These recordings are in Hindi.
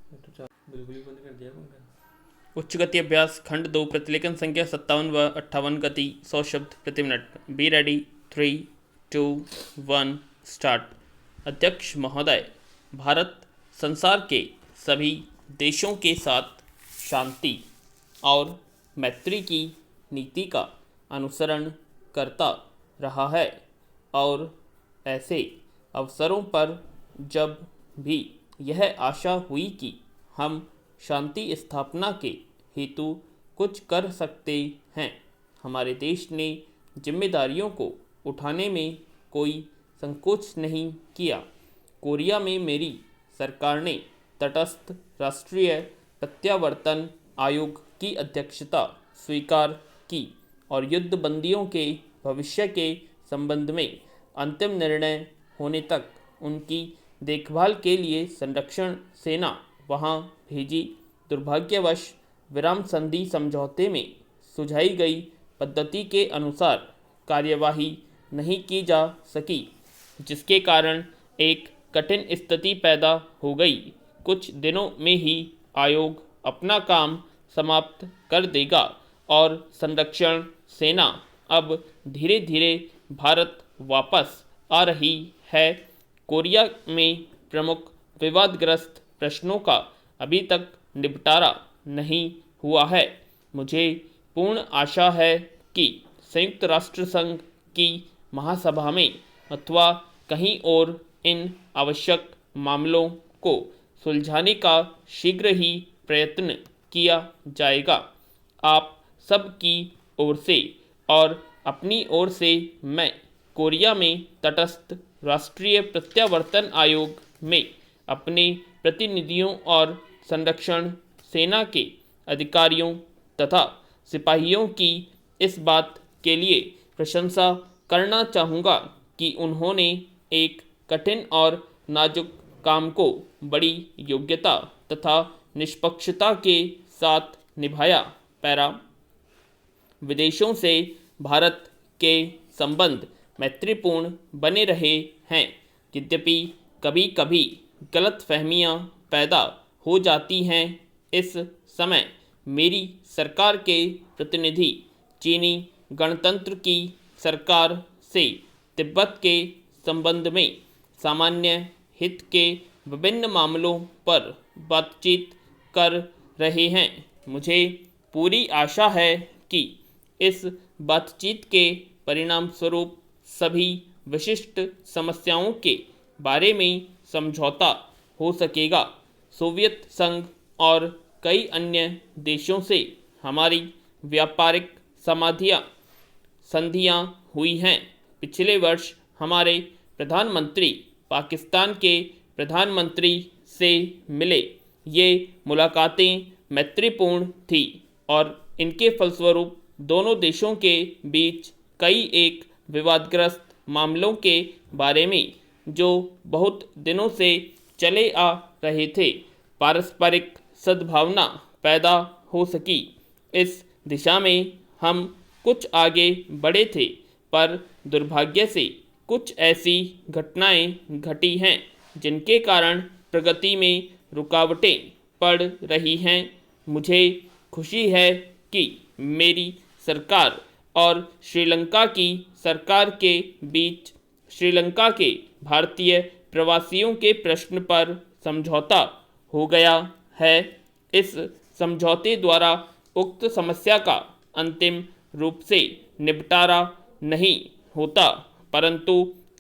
बिल्कुल ही बंद कर दिया पंखा। उच्च गति अभ्यास खंड 2 प्रतिलेखन संख्या 57 व 58 गति 100 शब्द प्रति मिनट। Be ready 3 2 1 start. अध्यक्ष महोदय, भारत संसार के सभी देशों के साथ शांति और मैत्री की नीति का अनुसरण करता रहा है और ऐसे अवसरों पर जब भी यह आशा हुई कि हम शांति स्थापना के हेतु कुछ कर सकते हैं, हमारे देश ने जिम्मेदारियों को उठाने में कोई संकोच नहीं किया। कोरिया में मेरी सरकार ने तटस्थ राष्ट्रीय प्रत्यावर्तन आयोग की अध्यक्षता स्वीकार की और युद्ध बंदियों के भविष्य के संबंध में अंतिम निर्णय होने तक उनकी देखभाल के लिए संरक्षण सेना वहां भेजी। दुर्भाग्यवश विराम संधि समझौते में सुझाई गई पद्धति के अनुसार कार्यवाही नहीं की जा सकी, जिसके कारण एक कठिन स्थिति पैदा हो गई। कुछ दिनों में ही आयोग अपना काम समाप्त कर देगा और संरक्षण सेना अब धीरे धीरे भारत वापस आ रही है। कोरिया में प्रमुख विवादग्रस्त प्रश्नों का अभी तक निपटारा नहीं हुआ है। मुझे पूर्ण आशा है कि संयुक्त राष्ट्र संघ की महासभा में अथवा कहीं और इन आवश्यक मामलों को सुलझाने का शीघ्र ही प्रयत्न किया जाएगा। आप सब की ओर से और अपनी ओर से मैं कोरिया में तटस्थ राष्ट्रीय प्रत्यावर्तन आयोग में अपने प्रतिनिधियों और संरक्षण सेना के अधिकारियों तथा सिपाहियों की इस बात के लिए प्रशंसा करना चाहूँगा कि उन्होंने एक कठिन और नाजुक काम को बड़ी योग्यता तथा निष्पक्षता के साथ निभाया। पैरा विदेशों से भारत के संबंध मैत्रीपूर्ण बने रहे हैं, यद्यपि कभी कभी गलतफहमियां पैदा हो जाती हैं। इस समय मेरी सरकार के प्रतिनिधि चीनी गणतंत्र की सरकार से तिब्बत के संबंध में सामान्य हित के विभिन्न मामलों पर बातचीत कर रहे हैं। मुझे पूरी आशा है कि इस बातचीत के परिणाम स्वरूप सभी विशिष्ट समस्याओं के बारे में समझौता हो सकेगा। सोवियत संघ और कई अन्य देशों से हमारी व्यापारिक संधियां हुई हैं। पिछले वर्ष हमारे प्रधानमंत्री पाकिस्तान के प्रधानमंत्री से मिले। ये मुलाकातें मैत्रीपूर्ण थी और इनके फलस्वरूप दोनों देशों के बीच कई एक विवादग्रस्त मामलों के बारे में जो बहुत दिनों से चले आ रहे थे, पारस्परिक सद्भावना पैदा हो सकी। इस दिशा में हम कुछ आगे बढ़े थे, पर दुर्भाग्य से कुछ ऐसी घटनाएं घटी हैं जिनके कारण प्रगति में रुकावटें पड़ रही हैं। मुझे खुशी है कि मेरी सरकार और श्रीलंका की सरकार के बीच श्रीलंका के भारतीय प्रवासियों के प्रश्न पर समझौता हो गया है। इस समझौते द्वारा उक्त समस्या का अंतिम रूप से निपटारा नहीं होता, परंतु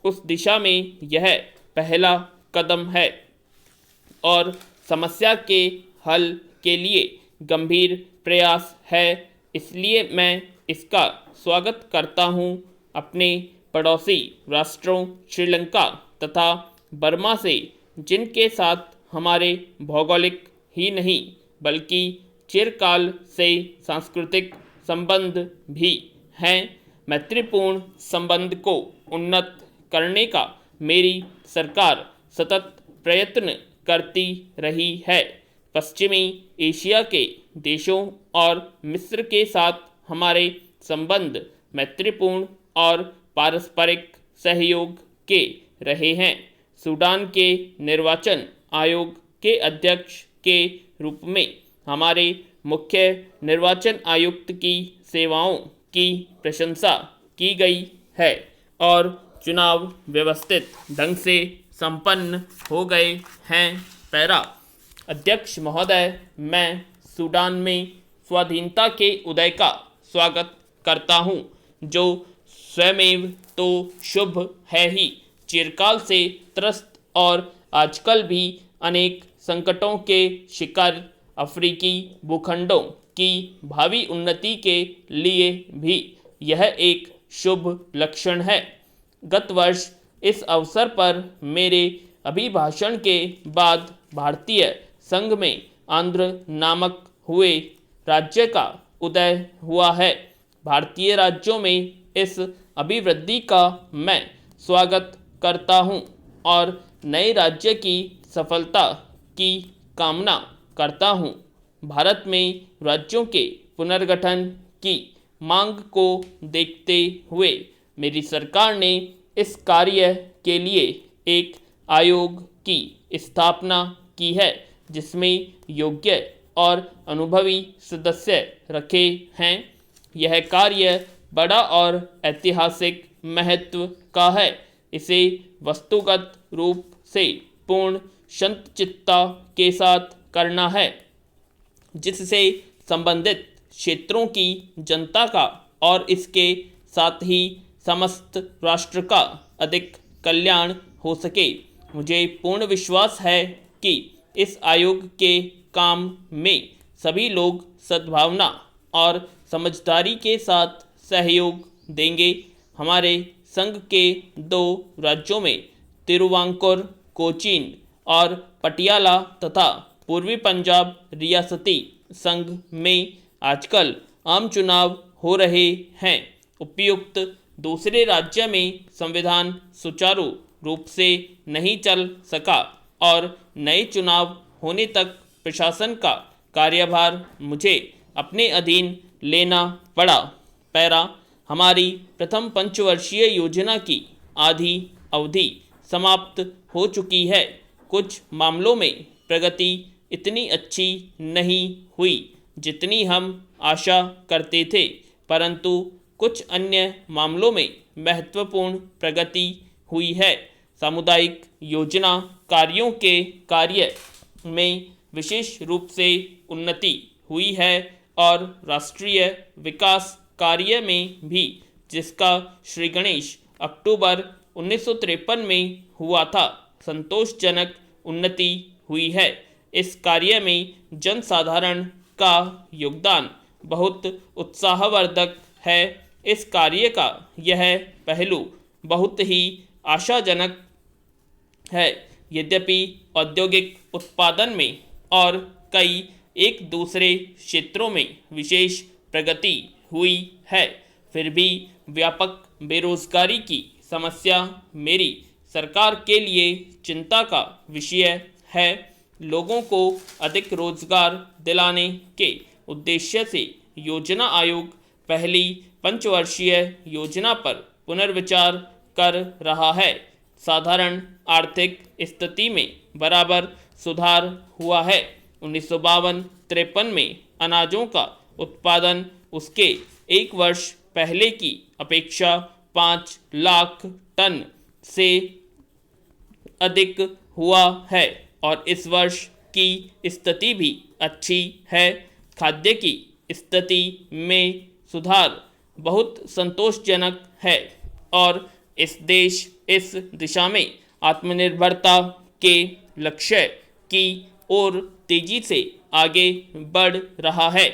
उस दिशा में यह पहला कदम है और समस्या के हल के लिए गंभीर प्रयास है। इसलिए मैं इसका स्वागत करता हूँ। अपने पड़ोसी राष्ट्रों श्रीलंका तथा बर्मा से, जिनके साथ हमारे भौगोलिक ही नहीं बल्कि चिरकाल से सांस्कृतिक संबंध भी हैं, मैत्रीपूर्ण संबंध को उन्नत करने का मेरी सरकार सतत प्रयत्न करती रही है। पश्चिमी एशिया के देशों और मिस्र के साथ हमारे संबंध मैत्रीपूर्ण और पारस्परिक सहयोग के रहे हैं। सूडान के निर्वाचन आयोग के अध्यक्ष के रूप में हमारे मुख्य निर्वाचन आयुक्त की सेवाओं की प्रशंसा की गई है और चुनाव व्यवस्थित ढंग से संपन्न हो गए हैं। पैरा। अध्यक्ष महोदय, मैं सूडान में स्वाधीनता के उदय का स्वागत करता हूँ, जो स्वयमेव तो शुभ है ही, चिरकाल से त्रस्त और आजकल भी अनेक संकटों के शिकार अफ्रीकी भूखंडों की भावी उन्नति के लिए भी यह एक शुभ लक्षण है। गत वर्ष इस अवसर पर मेरे अभिभाषण के बाद भारतीय संघ में आंध्र नामक हुए राज्य का उदय हुआ है। भारतीय राज्यों में इस अभिवृद्धि का मैं स्वागत करता हूं और नए राज्य की सफलता की कामना करता हूं। भारत में राज्यों के पुनर्गठन की मांग को देखते हुए मेरी सरकार ने इस कार्य के लिए एक आयोग की स्थापना की है, जिसमें योग्य और अनुभवी सदस्य रखे हैं। यह कार्य बड़ा और ऐतिहासिक महत्व का है। इसे वस्तुगत रूप से पूर्ण संचितता के साथ करना है, जिससे संबंधित क्षेत्रों की जनता का और इसके साथ ही समस्त राष्ट्र का अधिक कल्याण हो सके। मुझे पूर्ण विश्वास है कि इस आयोग के काम में सभी लोग सद्भावना और समझदारी के साथ सहयोग देंगे। हमारे संघ के 2 राज्यों में तिरुवांकुर, कोचीन और पटियाला तथा पूर्वी पंजाब रियासती संघ में आजकल आम चुनाव हो रहे हैं। उपयुक्त दूसरे राज्य में संविधान सुचारू रूप से नहीं चल सका और नए चुनाव होने तक प्रशासन का कार्यभार मुझे अपने अधीन लेना पड़ा। पैरा। हमारी प्रथम पंचवर्षीय योजना की आधी अवधि समाप्त हो चुकी है। कुछ मामलों में प्रगति इतनी अच्छी नहीं हुई जितनी हम आशा करते थे, परंतु कुछ अन्य मामलों में महत्वपूर्ण प्रगति हुई है। सामुदायिक योजना कार्यों के कार्य में विशेष रूप से उन्नति हुई है और राष्ट्रीय विकास कार्य में भी, जिसका श्री गणेश अक्टूबर 1953 में हुआ था, संतोषजनक उन्नति हुई है। इस कार्य में जनसाधारण का योगदान बहुत उत्साहवर्धक है। इस कार्य का यह पहलू बहुत ही आशाजनक है। यद्यपि औद्योगिक उत्पादन में और कई एक दूसरे क्षेत्रों में विशेष प्रगति हुई है, फिर भी व्यापक बेरोजगारी की समस्या मेरी सरकार के लिए चिंता का विषय है। लोगों को अधिक रोजगार दिलाने के उद्देश्य से योजना आयोग पहली पंचवर्षीय योजना पर पुनर्विचार कर रहा है। साधारण आर्थिक स्थिति में बराबर सुधार हुआ है। 1952-53 में अनाजों का उत्पादन उसके एक वर्ष पहले की अपेक्षा 5 लाख टन से अधिक हुआ है और इस वर्ष की स्थिति भी अच्छी है। खाद्य की स्थिति में सुधार बहुत संतोषजनक है और इस देश इस दिशा में आत्मनिर्भरता के लक्ष्य की ओर तेजी से आगे बढ़ रहा है।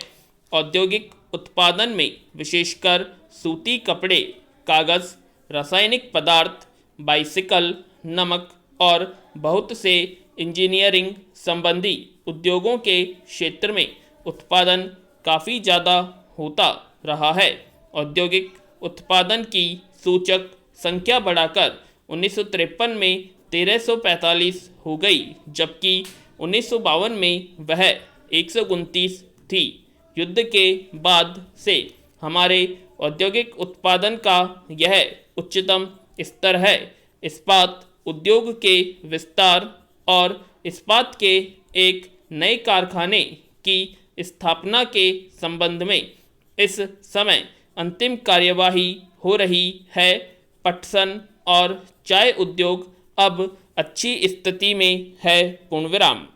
औद्योगिक उत्पादन में विशेषकर सूती कपड़े, कागज़, रासायनिक पदार्थ, बाइसिकल, नमक और बहुत से इंजीनियरिंग संबंधी उद्योगों के क्षेत्र में उत्पादन काफ़ी ज़्यादा होता रहा है। औद्योगिक उत्पादन की सूचक संख्या बढ़ाकर 1953 में 1345 हो गई, जबकि 1952 में वह 129 थी। युद्ध के बाद से हमारे औद्योगिक उत्पादन का यह उच्चतम स्तर है। इस्पात उद्योग के विस्तार और इस्पात के एक नए कारखाने की स्थापना के संबंध में इस समय अंतिम कार्यवाही हो रही है। पटसन और चाय उद्योग अब अच्छी स्थिति में है। पूर्णविराम।